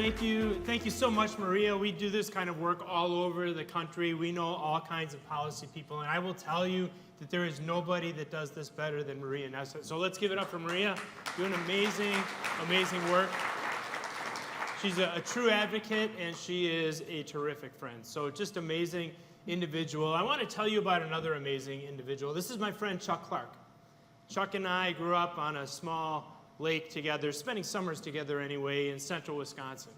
thank you. Thank you so much, Maria. We do this kind of work all over the country. We know all kinds of policy people, and I will tell you that there is nobody that does this better than Maria Nessa. So let's give it up for Maria, doing amazing, amazing work. She's a true advocate, and she is a terrific friend. So just amazing individual. I want to tell you about another amazing individual. This is my friend Chuck Clark. Chuck and I grew up on a small lake together, spending summers together anyway, in central Wisconsin.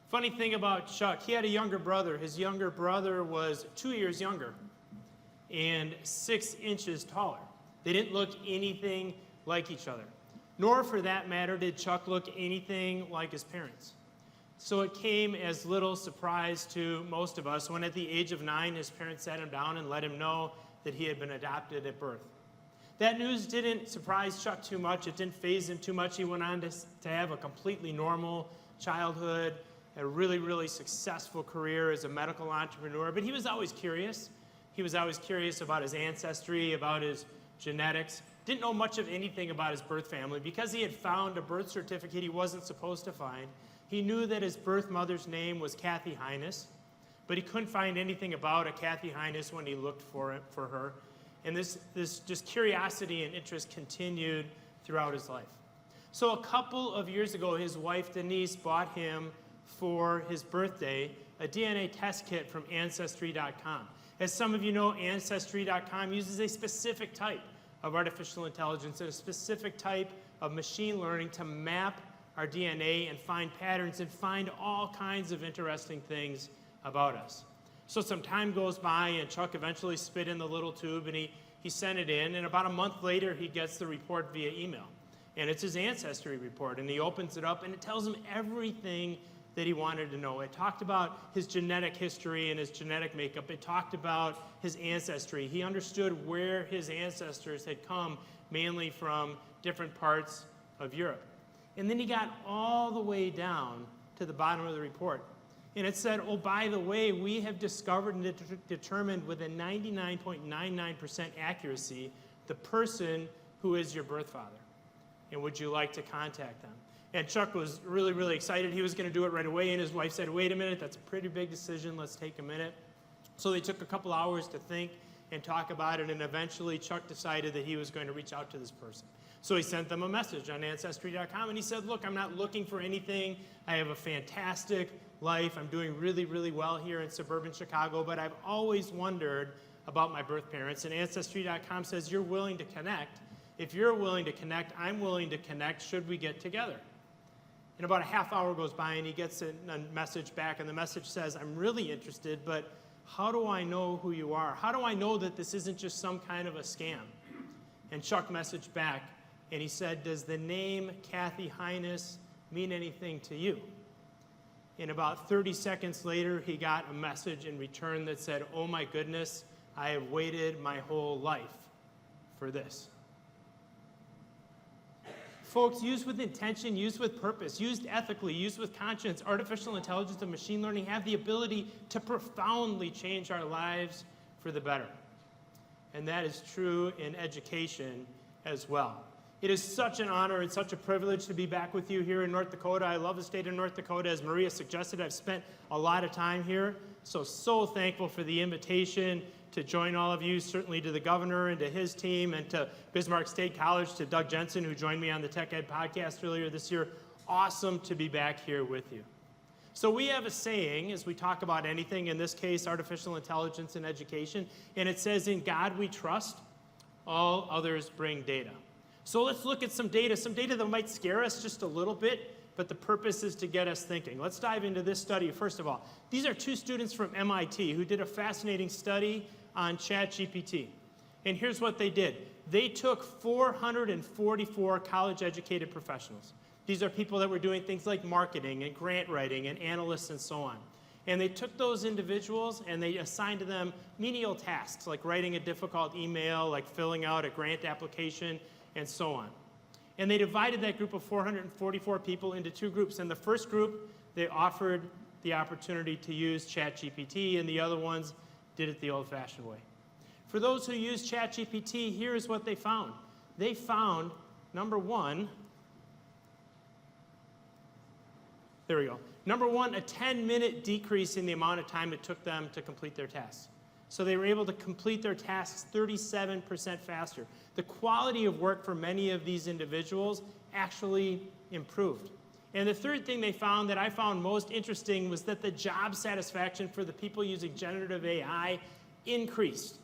Funny thing about Chuck, he had a younger brother. His younger brother was 2 years younger and 6 inches taller. They didn't look anything like each other. Nor, for that matter, did Chuck look anything like his parents. So it came as little surprise to most of us when at the age of 9, his parents sat him down and let him know that he had been adopted at birth. That news didn't surprise Chuck too much. It didn't faze him too much. He went on to have a completely normal childhood, a really, really successful career as a medical entrepreneur. But he was always curious. He was always curious about his ancestry, about his genetics. Didn't know much of anything about his birth family. Because he had found a birth certificate he wasn't supposed to find, he knew that his birth mother's name was Kathy Highness, but he couldn't find anything about a Kathy Highness when he looked for her. And this just curiosity and interest continued throughout his life. So a couple of years ago, his wife Denise bought him for his birthday a DNA test kit from Ancestry.com. As some of you know, Ancestry.com uses a specific type of artificial intelligence and a specific type of machine learning to map our DNA and find patterns and find all kinds of interesting things about us. So some time goes by, and Chuck eventually spit in the little tube, and he sent it in, and about a month later, he gets the report via email. And it's his ancestry report, and he opens it up, and it tells him everything that he wanted to know. It talked about his genetic history and his genetic makeup. It talked about his ancestry. He understood where his ancestors had come, mainly from different parts of Europe. And then he got all the way down to the bottom of the report. And it said, oh, by the way, we have discovered and determined with a 99.99% accuracy the person who is your birth father. And would you like to contact them? And Chuck was really, really excited. He was going to do it right away. And his wife said, wait a minute, that's a pretty big decision. Let's take a minute. So they took a couple hours to think and talk about it. And eventually Chuck decided that he was going to reach out to this person. So he sent them a message on Ancestry.com, and he said, look, I'm not looking for anything. I have a fantastic life. I'm doing really, really well here in suburban Chicago, but I've always wondered about my birth parents. And Ancestry.com says you're willing to connect. If you're willing to connect, I'm willing to connect. Should we get together? And about a half hour goes by, and he gets a message back, and the message says, I'm really interested, but how do I know who you are? How do I know that this isn't just some kind of a scam? And Chuck messaged back, and he said, does the name Kathy Highness mean anything to you? And about 30 seconds later, he got a message in return that said, oh my goodness, I have waited my whole life for this. Folks, used with intention, used with purpose, used ethically, used with conscience, artificial intelligence and machine learning have the ability to profoundly change our lives for the better. And that is true in education as well. It is such an honor and such a privilege to be back with you here in North Dakota. I love the state of North Dakota. As Maria suggested, I've spent a lot of time here. So thankful for the invitation to join all of you, certainly to the governor and to his team, and to Bismarck State College, to Doug Jensen, who joined me on the Tech Ed podcast earlier this year. Awesome to be back here with you. So we have a saying as we talk about anything, in this case, artificial intelligence and education, and it says, in God we trust, all others bring data. So let's look at some data that might scare us just a little bit, but the purpose is to get us thinking. Let's dive into this study. First of all, these are 2 students from MIT who did a fascinating study on ChatGPT. And here's what they did. They took 444 college-educated professionals. These are people that were doing things like marketing and grant writing and analysts and so on. And they took those individuals and they assigned to them menial tasks, like writing a difficult email, like filling out a grant application, and so on. And they divided that group of 444 people into 2 groups. In the first group, they offered the opportunity to use ChatGPT, and the other ones did it the old-fashioned way. For those who use ChatGPT, here's what they found. They found, number one, there we go. Number one, a 10-minute decrease in the amount of time it took them to complete their tasks. So they were able to complete their tasks 37% faster. The quality of work for many of these individuals actually improved. And the third thing they found that I found most interesting was that the job satisfaction for the people using generative AI increased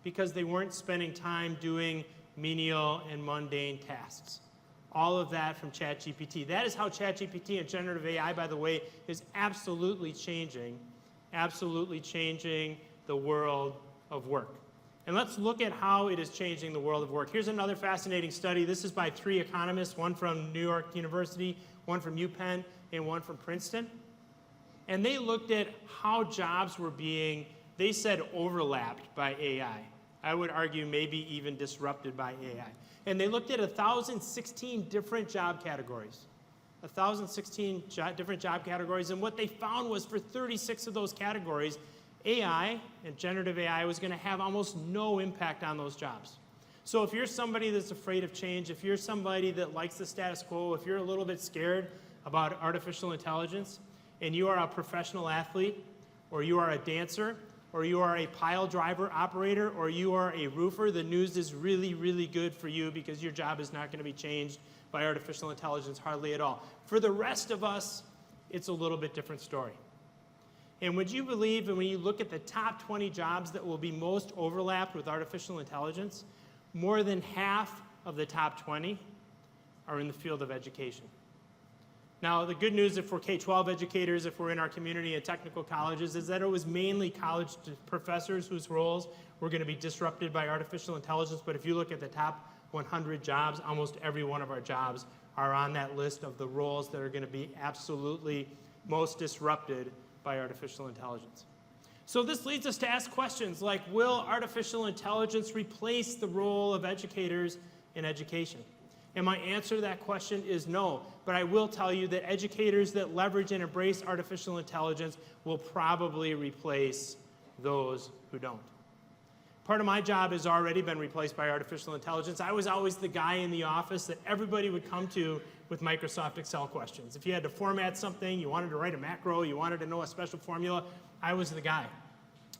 because they weren't spending time doing menial and mundane tasks. All of that from ChatGPT. That is how ChatGPT and generative AI, by the way, is absolutely changing the world of work. And let's look at how it is changing the world of work. Here's another fascinating study. This is by 3 economists, one from New York University, one from UPenn, and one from Princeton. And they looked at how jobs were being, they said, overlapped by AI. I would argue maybe even disrupted by AI. And they looked at 1,016 different job categories. 1,016 different job categories. And what they found was for 36 of those categories, AI and generative AI was going to have almost no impact on those jobs. So if you're somebody that's afraid of change, if you're somebody that likes the status quo, if you're a little bit scared about artificial intelligence, and you are a professional athlete, or you are a dancer, or you are a pile driver operator, or you are a roofer, the news is really, really good for you because your job is not going to be changed by artificial intelligence hardly at all. For the rest of us, it's a little bit different story. And would you believe that when you look at the top 20 jobs that will be most overlapped with artificial intelligence, more than half of the top 20 are in the field of education. Now, the good news if we're K-12 educators, if we're in our community and technical colleges, is that it was mainly college professors whose roles were going to be disrupted by artificial intelligence. But if you look at the top 100 jobs, almost every one of our jobs are on that list of the roles that are going to be absolutely most disrupted by artificial intelligence. So this leads us to ask questions like, will artificial intelligence replace the role of educators in education? And my answer to that question is no. But I will tell you that educators that leverage and embrace artificial intelligence will probably replace those who don't. Part of my job has already been replaced by artificial intelligence. I was always the guy in the office that everybody would come to with Microsoft Excel questions. If you had to format something, you wanted to write a macro, you wanted to know a special formula, I was the guy.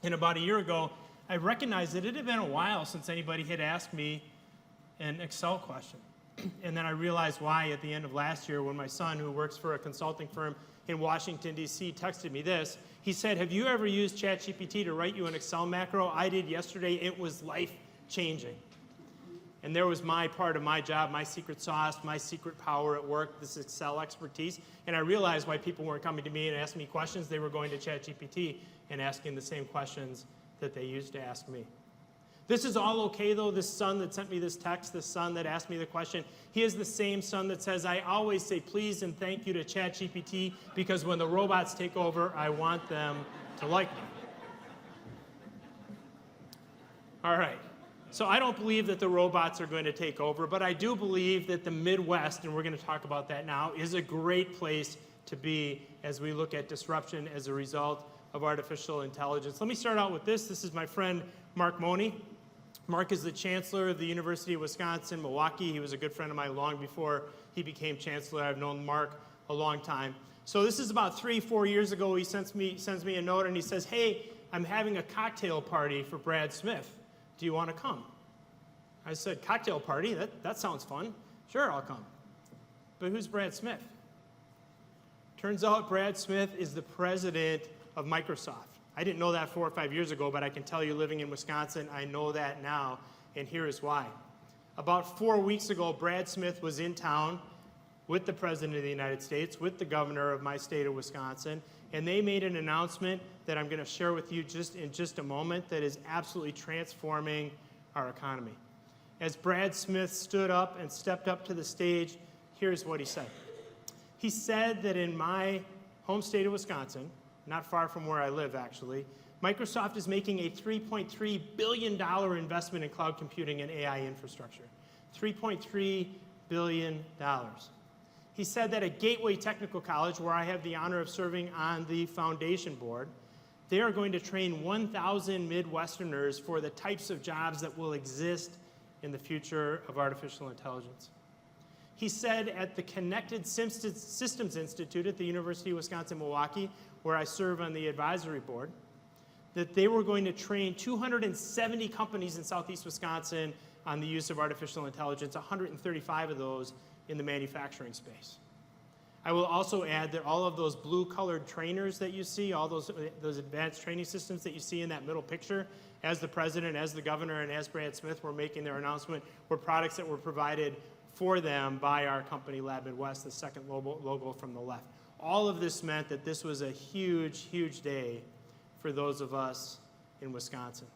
And about a year ago, I recognized that it had been a while since anybody had asked me an Excel question. And then I realized why at the end of last year when my son, who works for a consulting firm in Washington, D.C., texted me this. He said, have you ever used ChatGPT to write you an Excel macro? I did yesterday. It was life-changing. And there was my part of my job, my secret sauce, my secret power at work, this Excel expertise. And I realized why people weren't coming to me and asking me questions. They were going to ChatGPT and asking the same questions that they used to ask me. This is all okay, though. This son that sent me this text, this son that asked me the question, he is the same son that says, I always say please and thank you to ChatGPT because when the robots take over, I want them to like me. All right. So I don't believe that the robots are going to take over, but I do believe that the Midwest, and we're going to talk about that now, is a great place to be as we look at disruption as a result of artificial intelligence. Let me start out with this. This is my friend Mark Money. Mark is the chancellor of the University of Wisconsin-Milwaukee. He was a good friend of mine long before he became chancellor. I've known Mark a long time. So this is about 3-4 years ago. He sends me a note and he says, hey, I'm having a cocktail party for Brad Smith. Do you want to come? I said, cocktail party? That sounds fun. Sure, I'll come. But who's Brad Smith? Turns out Brad Smith is the president of Microsoft. I didn't know that 4 or 5 years ago, but I can tell you living in Wisconsin, I know that now, and here is why. About 4 weeks ago, Brad Smith was in town with the President of the United States, with the governor of my state of Wisconsin, and they made an announcement that I'm going to share with you in just a moment that is absolutely transforming our economy. As Brad Smith stood up and stepped up to the stage, here's what he said. He said that in my home state of Wisconsin, not far from where I live, actually, Microsoft is making a $3.3 billion investment in cloud computing and AI infrastructure. $3.3 billion. He said that at Gateway Technical College, where I have the honor of serving on the foundation board, they are going to train 1,000 Midwesterners for the types of jobs that will exist in the future of artificial intelligence. He said at the Connected Systems Institute at the University of Wisconsin-Milwaukee, where I serve on the advisory board, that they were going to train 270 companies in southeast Wisconsin on the use of artificial intelligence, 135 of those in the manufacturing space. I will also add that all of those blue-colored trainers that you see, all those advanced training systems that you see in that middle picture, as the president, as the governor, and as Brad Smith were making their announcement, were products that were provided for them by our company, Lab Midwest, the second logo from the left. All of this meant that this was a huge, huge day for those of us in Wisconsin.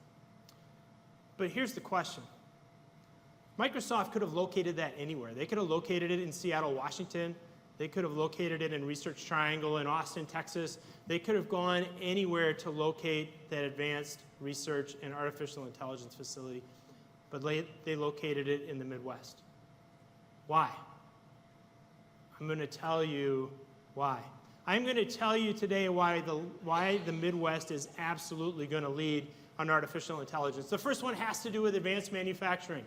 But here's the question. Microsoft could have located that anywhere. They could have located it in Seattle, Washington. They could have located it in Research Triangle in Austin, Texas. They could have gone anywhere to locate that advanced research and artificial intelligence facility, but they located it in the Midwest. Why? I'm going to tell you why. I'm going to tell you today why the Midwest is absolutely going to lead on artificial intelligence. The first one has to do with advanced manufacturing.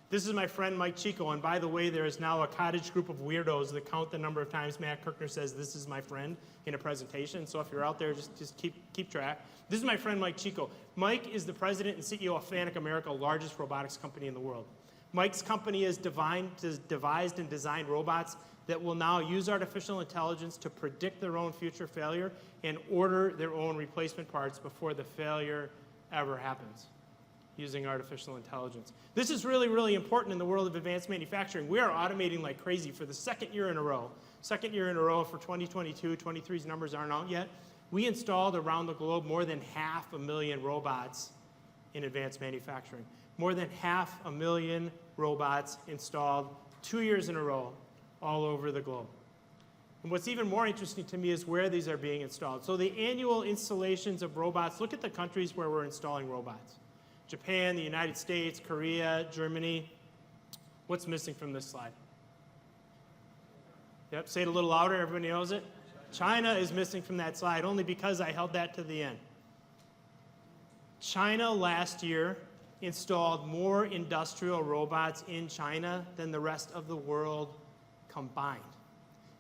This is my friend Mike Chico, and by the way, there is now a cottage group of weirdos that count the number of times Matt Kirchner says, "This is my friend," in a presentation. So if you're out there, just keep track. This is my friend Mike Chico. Mike is the president and CEO of Fanuc America, largest robotics company in the world. Mike's company has devised and designed robots that will now use artificial intelligence to predict their own future failure and order their own replacement parts before the failure ever happens, using artificial intelligence. This is really, really important in the world of advanced manufacturing. We are automating like crazy for the second year in a row. Second year in a row for 2022, 23's numbers aren't out yet. We installed around the globe more than 500,000 robots in advanced manufacturing. More than 500,000 robots installed 2 years in a row all over the globe. And what's even more interesting to me is where these are being installed. So the annual installations of robots, look at the countries where we're installing robots. Japan, the United States, Korea, Germany. What's missing from this slide? Yep, say it a little louder, everybody knows it. China is missing from that slide, only because I held that to the end. China last year installed more industrial robots in China than the rest of the world combined.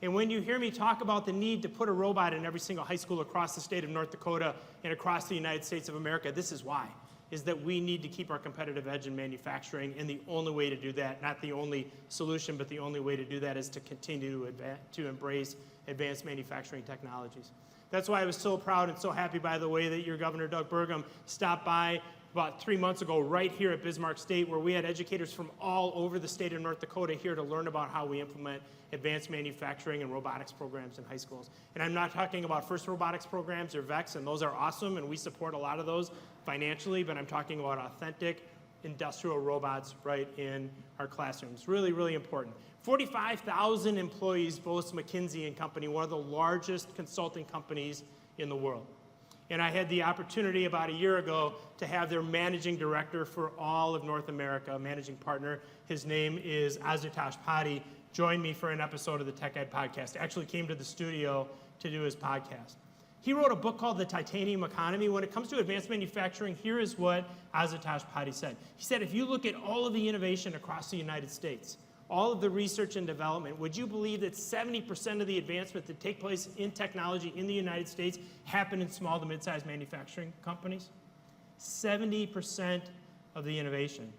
And when you hear me talk about the need to put a robot in every single high school across the state of North Dakota and across the United States of America, this is why. Is that we need to keep our competitive edge in manufacturing, and the only way to do that, not the only solution, but the only way to do that is to continue to embrace advanced manufacturing technologies. That's why I was so proud and so happy, by the way, that your Governor Doug Burgum stopped by about 3 months ago right here at Bismarck State, where we had educators from all over the state of North Dakota here to learn about how we implement advanced manufacturing and robotics programs in high schools. And I'm not talking about FIRST robotics programs or VEX, and those are awesome, and we support a lot of those financially, but I'm talking about authentic industrial robots right in our classrooms. Really, really important. 45,000 employees boasts McKinsey & Company, one of the largest consulting companies in the world. And I had the opportunity about a year ago to have their managing director for all of North America, a managing partner. His name is Ashutosh Padi, joined me for an episode of the Tech Ed podcast. Actually came to the studio to do his podcast. He wrote a book called The Titanium Economy. When it comes to advanced manufacturing, here is what Ashutosh Padi said. He said, if you look at all of the innovation across the United States, all of the research and development, would you believe that 70% of the advancement that take place in technology in the United States happen in small to mid-sized manufacturing companies? 70% of the innovation.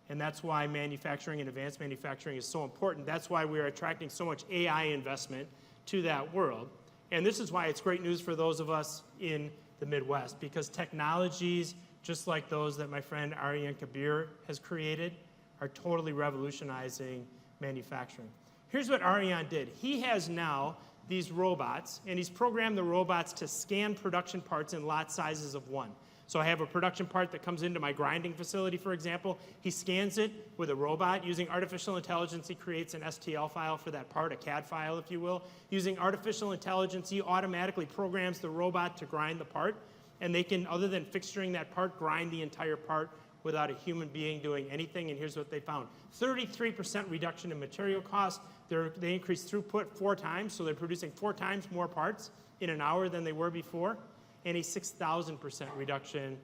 And that's why manufacturing and advanced manufacturing is so important. That's why we're attracting so much AI investment to that world. And this is why it's great news for those of us in the Midwest, because technologies just like those that my friend Aryan Kabir has created are totally revolutionizing manufacturing. Here's what Aryan did. He has now these robots, and he's programmed the robots to scan production parts in lot sizes of 1. So I have a production part that comes into my grinding facility, for example. He scans it with a robot. Using artificial intelligence, he creates an STL file for that part, a CAD file, if you will. Using artificial intelligence, he automatically programs the robot to grind the part, and they can, other than fixturing that part, grind the entire part without a human being doing anything. And here's what they found. 33% reduction in material costs. They increased throughput 4 times, so they're producing 4 times more parts in an hour than they were before, and a 6,000% reduction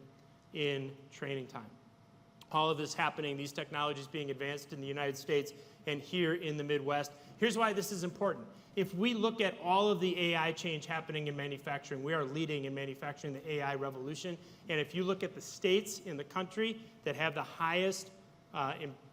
in training time. All of this happening, these technologies being advanced in the United States and here in the Midwest. Here's why this is important. If we look at all of the AI change happening in manufacturing, we are leading in manufacturing the AI revolution. And if you look at the states in the country that have the highest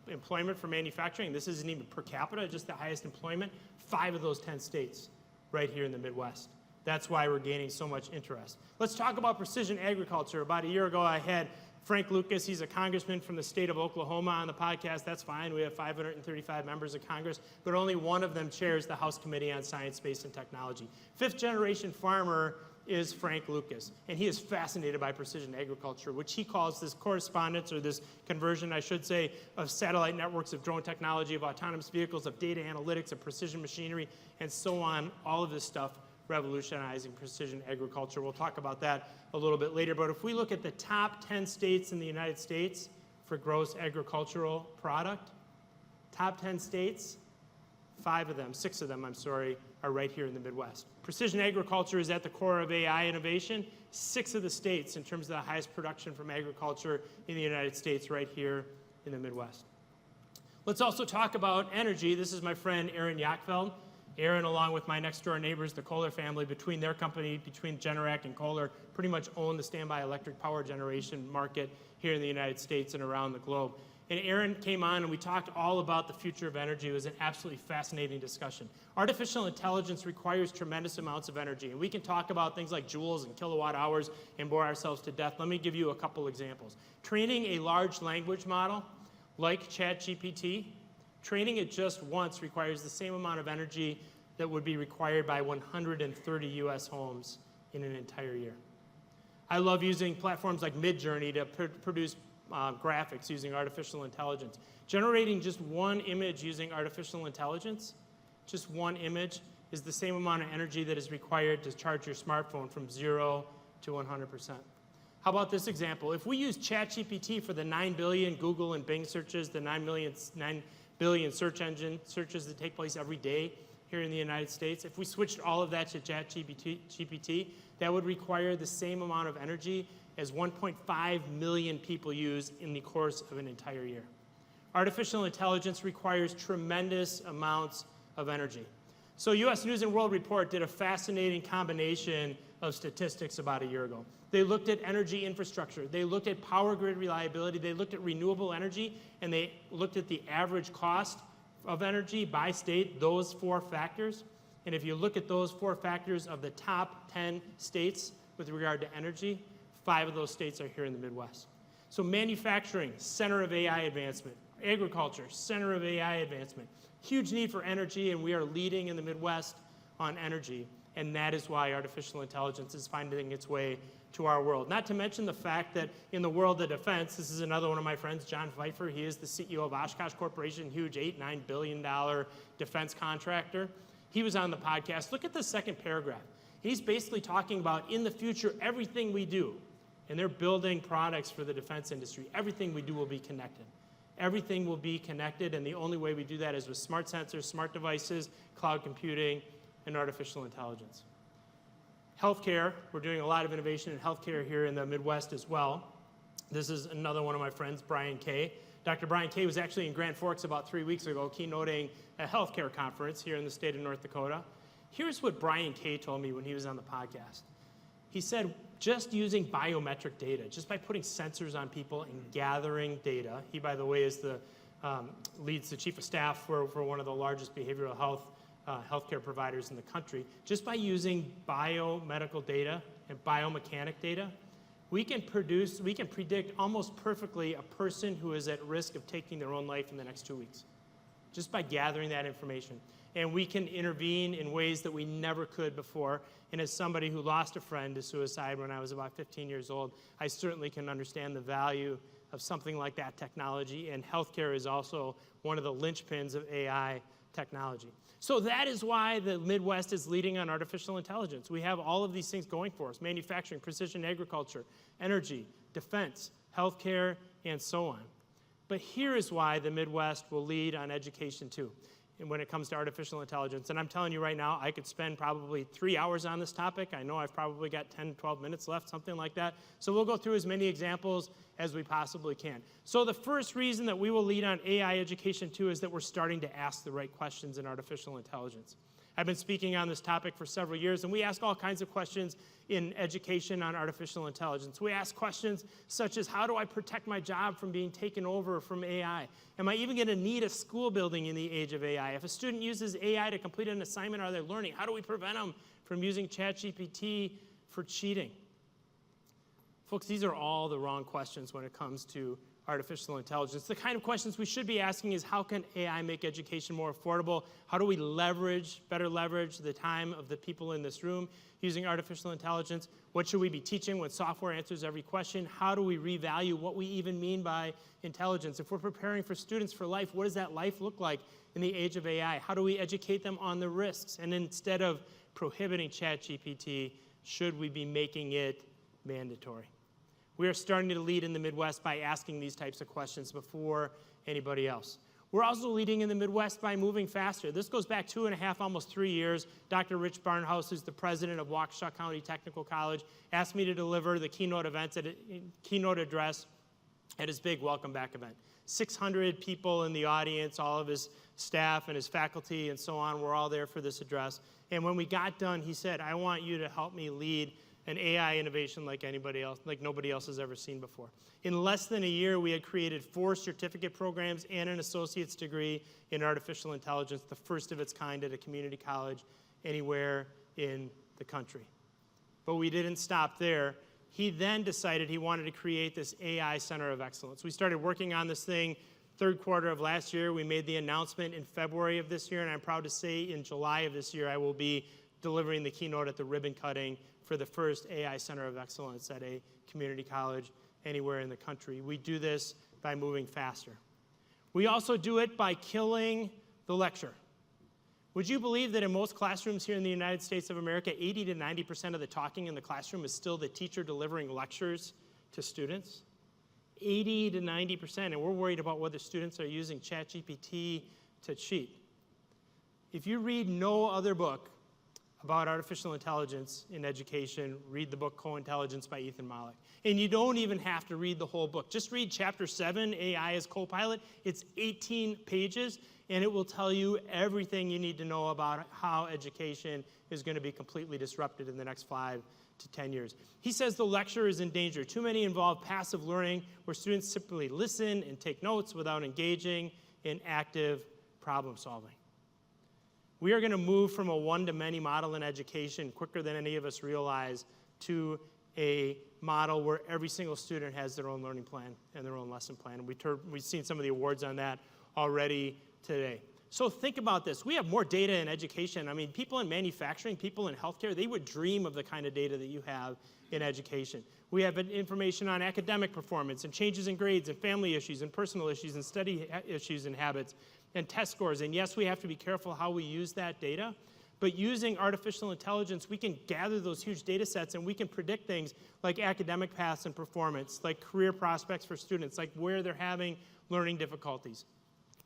employment for manufacturing, this isn't even per capita, just the highest employment, 5 of those 10 states right here in the Midwest. That's why we're gaining so much interest. Let's talk about precision agriculture. About a year ago, I had Frank Lucas, he's a congressman from the state of Oklahoma, on the podcast. That's fine. We have 535 members of Congress, but only one of them chairs the House Committee on Science, Space, and Technology. 5th-generation farmer is Frank Lucas, and he is fascinated by precision agriculture, which he calls this correspondence, or this conversion, I should say, of satellite networks, of drone technology, of autonomous vehicles, of data analytics, of precision machinery, and so on, all of this stuff revolutionizing precision agriculture. We'll talk about that a little bit later. But if we look at the top 10 states in the United States for gross agricultural product, top 10 states, 6 of them, are right here in the Midwest. Precision agriculture is at the core of AI innovation. 6 of the states in terms of the highest production from agriculture in the United States right here in the Midwest. Let's also talk about energy. This is my friend Aaron Yachfeld. Aaron, along with my next-door neighbors, the Kohler family, between their company, between Generac and Kohler, pretty much own the standby electric power generation market here in the United States and around the globe. And Aaron came on and we talked all about the future of energy. It was an absolutely fascinating discussion. Artificial intelligence requires tremendous amounts of energy. And we can talk about things like joules and kilowatt hours and bore ourselves to death. Let me give you a couple examples. Training a large language model like ChatGPT, training it just once requires the same amount of energy that would be required by 130 US homes in an entire year. I love using platforms like Midjourney to produce graphics using artificial intelligence. Generating just one image using artificial intelligence, just one image, is the same amount of energy that is required to charge your smartphone from 0 to 100%. How about this example? If we use ChatGPT for the 9 billion Google and Bing searches, the 9 billion search engine searches that take place every day here in the United States, if we switched all of that to ChatGPT, that would require the same amount of energy as 1.5 million people use in the course of an entire year. Artificial intelligence requires tremendous amounts of energy. So US News and World Report did a fascinating combination of statistics about a year ago. They looked at energy infrastructure, they looked at power grid reliability, they looked at renewable energy, and they looked at the average cost of energy by state, those 4 factors. And if you look at those 4 factors of the top 10 states with regard to energy, 5 of those states are here in the Midwest. So manufacturing, center of AI advancement. Agriculture, center of AI advancement. Huge need for energy, and we are leading in the Midwest on energy. And that is why artificial intelligence is finding its way to our world. Not to mention the fact that in the world of defense, this is another one of my friends, John Pfeiffer. He is the CEO of Oshkosh Corporation, huge $8-9 billion defense contractor. He was on the podcast. Look at the second paragraph. He's basically talking about, in the future, everything we do, and they're building products for the defense industry, everything we do will be connected. Everything will be connected, and the only way we do that is with smart sensors, smart devices, cloud computing, and artificial intelligence. Healthcare, we're doing a lot of innovation in healthcare here in the Midwest as well. This is another one of my friends, Brian Kay. Dr. Brian Kay was actually in Grand Forks about 3 weeks ago, keynoting a healthcare conference here in the state of North Dakota. Here's what Brian Kay told me when he was on the podcast. He said, just using biometric data, just by putting sensors on people and gathering data, he, by the way, is leads the chief of staff for one of the largest behavioral healthcare providers in the country. Just by using biomedical data and biomechanic data, we can predict almost perfectly a person who is at risk of taking their own life in the next 2 weeks, just by gathering that information. And we can intervene in ways that we never could before. And as somebody who lost a friend to suicide when I was about 15 years old, I certainly can understand the value of something like that technology. And healthcare is also one of the linchpins of AI technology. So that is why the Midwest is leading on artificial intelligence. We have all of these things going for us: manufacturing, precision agriculture, energy, defense, healthcare, and so on. But here is why the Midwest will lead on education too. when it comes to artificial intelligence. And I'm telling you right now, I could spend probably 3 hours on this topic. I know I've probably got 10, 12 minutes left, something like that. So we'll go through as many examples as we possibly can. So the first reason that we will lead on AI education too is that we're starting to ask the right questions in artificial intelligence. I've been speaking on this topic for several years, and we ask all kinds of questions in education on artificial intelligence. We ask questions such as, how do I protect my job from being taken over from AI? Am I even going to need a school building in the age of AI? If a student uses AI to complete an assignment, are they learning? How do we prevent them from using ChatGPT for cheating? Folks, these are all the wrong questions when it comes to artificial intelligence. The kind of questions we should be asking is, how can AI make education more affordable? How do we better leverage the time of the people in this room using artificial intelligence? What should we be teaching when software answers every question? How do we revalue what we even mean by intelligence? If we're preparing for students for life, what does that life look like in the age of AI? How do we educate them on the risks? And instead of prohibiting ChatGPT, should we be making it mandatory? We are starting to lead in the Midwest by asking these types of questions before anybody else. We're also leading in the Midwest by moving faster. This goes back 2.5, almost 3 years. Dr. Rich Barnhouse, who's the president of Waukesha County Technical College, asked me to deliver the keynote address at his big welcome back event. 600 people in the audience, all of his staff and his faculty and so on, were all there for this address. And when we got done, he said, I want you to help me lead an AI innovation like nobody else has ever seen before. In less than a year, we had created 4 certificate programs and an associate's degree in artificial intelligence, the first of its kind at a community college anywhere in the country. But we didn't stop there. He then decided he wanted to create this AI Center of Excellence. We started working on this thing third quarter of last year. We made the announcement in February of this year, and I'm proud to say in July of this year, I will be delivering the keynote at the ribbon cutting for the first AI Center of Excellence at a community college anywhere in the country. We do this by moving faster. We also do it by killing the lecture. Would you believe that in most classrooms here in the United States of America, 80 to 90% of the talking in the classroom is still the teacher delivering lectures to students? 80 to 90%, and we're worried about whether students are using ChatGPT to cheat. If you read no other book about artificial intelligence in education, read the book Co-Intelligence by Ethan Mollick. And you don't even have to read the whole book. Just read chapter 7, AI as Copilot. It's 18 pages, and it will tell you everything you need to know about how education is going to be completely disrupted in the next 5 to 10 years. He says the lecture is in danger. Too many involve passive learning, where students simply listen and take notes without engaging in active problem solving. We are going to move from a one-to-many model in education quicker than any of us realize to a model where every single student has their own learning plan and their own lesson plan. We've seen some of the awards on that already today. So think about this. We have more data in education. I mean, people in manufacturing, people in healthcare, they would dream of the kind of data that you have in education. We have information on academic performance and changes in grades and family issues and personal issues and study issues and habits and test scores. And yes, we have to be careful how we use that data, but using artificial intelligence, we can gather those huge data sets and we can predict things like academic paths and performance, like career prospects for students, like where they're having learning difficulties,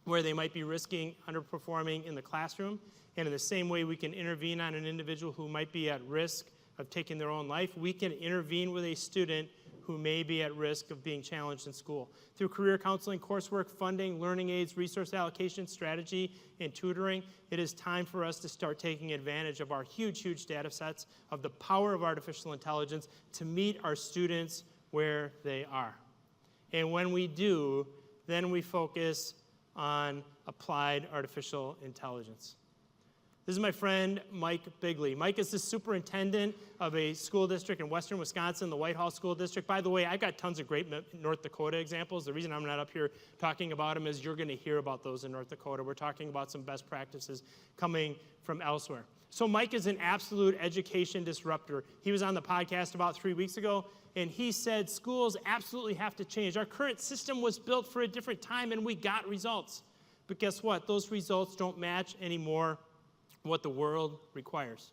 where they might be risking underperforming in the classroom. And in the same way we can intervene on an individual who might be at risk of taking their own life, we can intervene with a student who may be at risk of being challenged in school. Through career counseling, coursework, funding, learning aids, resource allocation, strategy, and tutoring, it is time for us to start taking advantage of our huge, huge data sets, of the power of artificial intelligence to meet our students where they are. And when we do, then we focus on applied artificial intelligence. This is my friend, Mike Bigley. Mike is the superintendent of a school district in western Wisconsin, the Whitehall School District. By the way, I got tons of great North Dakota examples. The reason I'm not up here talking about them is you're going to hear about those in North Dakota. We're talking about some best practices coming from elsewhere. So Mike is an absolute education disruptor. He was on the podcast about 3 weeks ago, and he said schools absolutely have to change. Our current system was built for a different time, and we got results. But guess what? Those results don't match anymore what the world requires.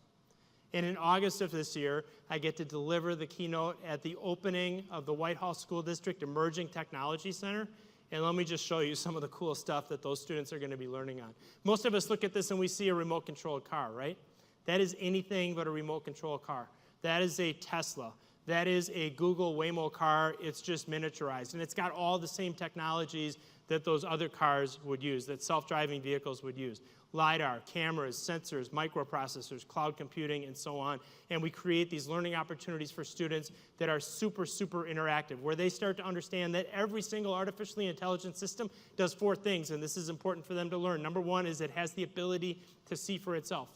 And in August of this year, I get to deliver the keynote at the opening of the Whitehall School District Emerging Technology Center. And let me just show you some of the cool stuff that those students are going to be learning on. Most of us look at this and we see a remote-controlled car, right? That is anything but a remote-controlled car. That is a Tesla. That is a Google Waymo car. It's just miniaturized. And it's got all the same technologies that those other cars would use, that self-driving vehicles would use. LiDAR, cameras, sensors, microprocessors, cloud computing, and so on. And we create these learning opportunities for students that are super, super interactive, where they start to understand that every single artificially intelligent system does 4 things, and this is important for them to learn. Number 1 is it has the ability to see for itself.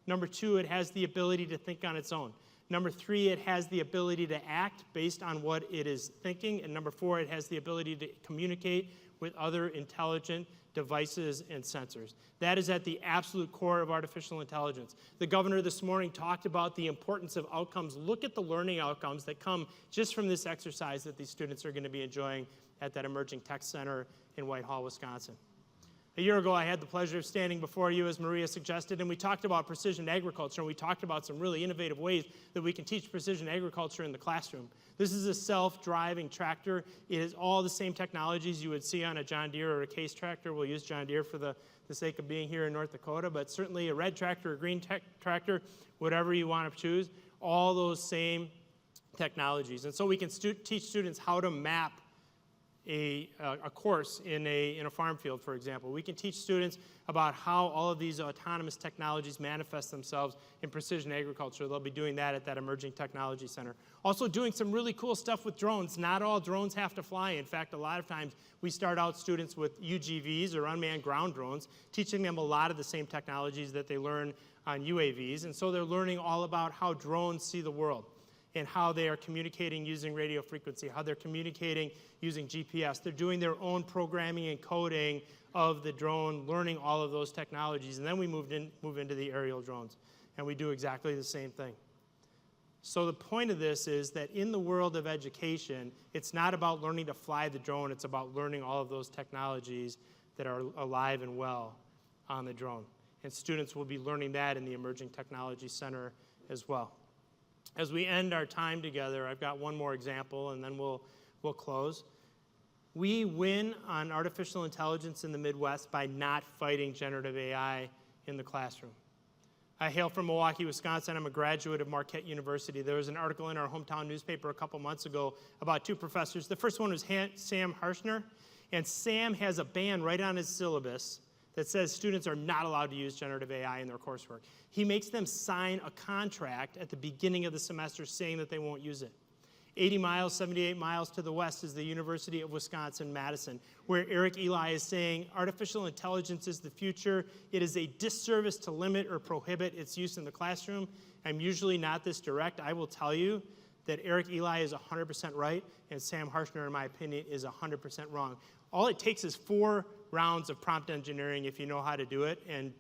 Number 2, it has the ability to think on its own. Number 3, it has the ability to act based on what it is thinking. And number 4, it has the ability to communicate with other intelligent devices and sensors. That is at the absolute core of artificial intelligence. The governor this morning talked about the importance of outcomes. Look at the learning outcomes that come just from this exercise that these students are going to be enjoying at that Emerging Tech Center in Whitehall, Wisconsin. A year ago, I had the pleasure of standing before you, as Maria suggested, and we talked about precision agriculture, and we talked about some really innovative ways that we can teach precision agriculture in the classroom. This is a self-driving tractor. It is all the same technologies you would see on a John Deere or a Case tractor. We'll use John Deere for the sake of being here in North Dakota, but certainly a red tractor, a green tractor, whatever you want to choose, all those same technologies. And so we can teach students how to map a course in a farm field, for example. We can teach students about how all of these autonomous technologies manifest themselves in precision agriculture. They'll be doing that at that Emerging Technology Center. Also doing some really cool stuff with drones. Not all drones have to fly. In fact, a lot of times we start out students with UGVs or unmanned ground drones, teaching them a lot of the same technologies that they learn on UAVs. And so they're learning all about how drones see the world, and how they are communicating using radio frequency, how they're communicating using GPS. They're doing their own programming and coding of the drone, learning all of those technologies, and then we move into the aerial drones, and we do exactly the same thing. So the point of this is that in the world of education, it's not about learning to fly the drone, it's about learning all of those technologies that are alive and well on the drone. And students will be learning that in the Emerging Technology Center as well. As we end our time together, I've got one more example, and then we'll close. We win on artificial intelligence in the Midwest by not fighting generative AI in the classroom. I hail from Milwaukee, Wisconsin. I'm a graduate of Marquette University. There was an article in our hometown newspaper a couple months ago about 2 professors. The first one was Sam Kirchner, and Sam has a ban right on his syllabus that says students are not allowed to use generative AI in their coursework. He makes them sign a contract at the beginning of the semester saying that they won't use it. 80 miles, 78 miles to the west is the University of Wisconsin-Madison, where Eric Eli is saying artificial intelligence is the future. It is a disservice to limit or prohibit its use in the classroom. I'm usually not this direct. I will tell you that Eric Eli is 100% right, and Sam Kirchner, in my opinion, is 100% wrong. All it takes is 4 rounds of prompt engineering if you know how to do it, and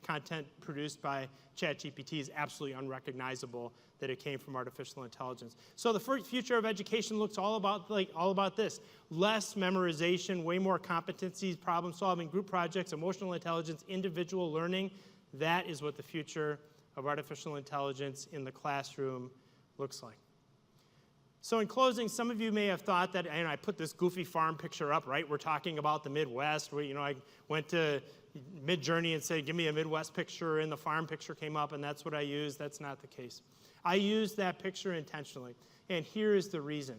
content produced by ChatGPT is absolutely unrecognizable that it came from artificial intelligence. So the future of education looks all about this. Less memorization, way more competencies, problem solving, group projects, emotional intelligence, individual learning. That is what the future of artificial intelligence in the classroom looks like. So in closing, some of you may have thought that, and I put this goofy farm picture up, right? We're talking about the Midwest, where, I went to Midjourney and said, give me a Midwest picture, and the farm picture came up, and that's what I used. That's not the case. I used that picture intentionally, and here is the reason.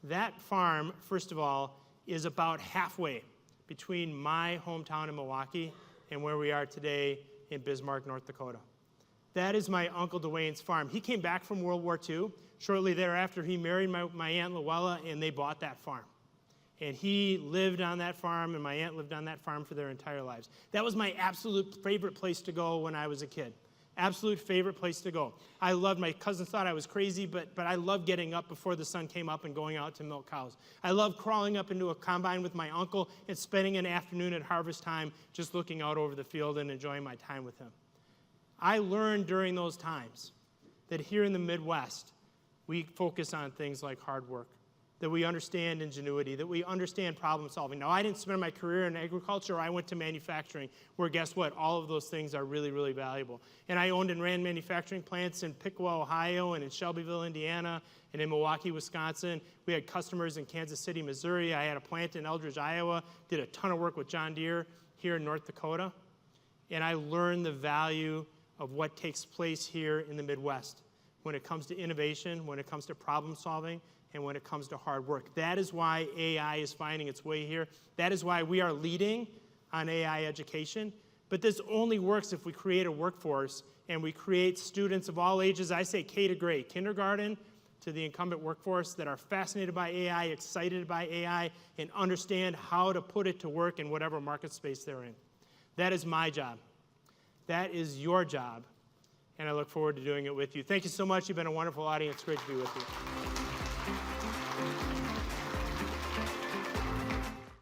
That farm, first of all, is about halfway between my hometown in Milwaukee and where we are today in Bismarck, North Dakota. That is my Uncle Dwayne's farm. He came back from World War II. Shortly thereafter, he married my Aunt Luella, and they bought that farm. And he lived on that farm, and my aunt lived on that farm for their entire lives. That was my absolute favorite place to go when I was a kid. Absolute favorite place to go. I loved, my cousins thought I was crazy, but I loved getting up before the sun came up and going out to milk cows. I loved crawling up into a combine with my uncle and spending an afternoon at harvest time just looking out over the field and enjoying my time with him. I learned during those times that here in the Midwest, we focus on things like hard work. that we understand ingenuity, that we understand problem solving. Now, I didn't spend my career in agriculture. I went to manufacturing, where guess what? All of those things are really, really valuable. And I owned and ran manufacturing plants in Piqua, Ohio, and in Shelbyville, Indiana, and in Milwaukee, Wisconsin. We had customers in Kansas City, Missouri. I had a plant in Eldridge, Iowa. Did a ton of work with John Deere here in North Dakota. And I learned the value of what takes place here in the Midwest when it comes to innovation, when it comes to problem solving, and when it comes to hard work. That is why AI is finding its way here. That is why we are leading on AI education. But this only works if we create a workforce and we create students of all ages, I say K to grade, kindergarten to the incumbent workforce, that are fascinated by AI, excited by AI, and understand how to put it to work in whatever market space they're in. That is my job. That is your job. And I look forward to doing it with you. Thank you so much. You've been a wonderful audience. Great to be with you.